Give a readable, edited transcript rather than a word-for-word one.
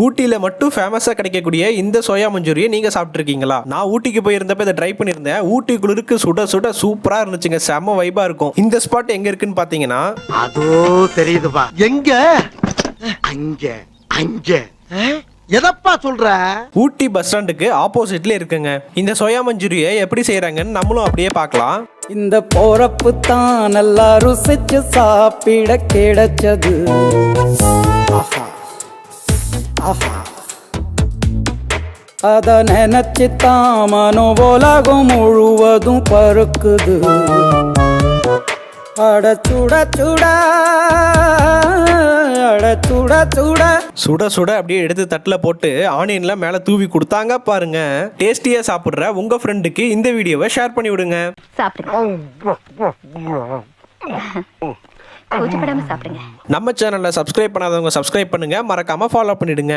ஊட்டியில மட்டும் ஃபேமஸா கிடைக்கக்கூடிய இந்த சோயா மஞ்சூரியை நீங்க சாப்பிட்டுருக்கீங்களா? நான் ஊட்டிக்கு போயிருந்தப்ப இதை ட்ரை பண்ணியிருந்தேன். ஊட்டி குளிருக்கு சுட சுட சூப்பரா இருந்துச்சுங்க. செம்ம வைபா இருக்கும். இந்த ஸ்பாட் எங்க இருக்குன்னு பாத்தீங்கன்னா, அதோ தெரியுதுப்பா. எங்க? அங்க அங்க. எதப்பா சொல்ற? ஊட்டி பஸ் ஸ்டாண்டுக்கு ஆப்போசிட்ல இருக்குங்க. இந்த சோயா மஞ்சூரியை எப்படி செய்யறாங்கன்னு நம்மளும் அப்படியே பார்க்கலாம். இந்த போறப்பு தான் நல்லா ருசிச்சு சாப்பிட கிடைச்சது. ஆஹா ஆஹா, அத நினைச்சு தான் மனோ உலகம் முழுவதும் பருக்குது. அட சுட சுட அட சுட சுட சுட சுட அப்படியே எடுத்து தட்டில் போட்டு ஆனியன்ல மேலே தூவி கொடுத்தாங்க பாருங்க. டேஸ்டியா சாப்பிட்ற உங்க ஃப்ரெண்டுக்கு இந்த வீடியோவை ஷேர் பண்ணி விடுங்க. கூச்சப்படாம சாப்பிடுங்க. நம்ம சேனலை சப்ஸ்கிரைப் பண்ணாதவங்க சப்ஸ்கிரைப் பண்ணுங்க, மறக்காம ஃபாலோ பண்ணிடுங்க.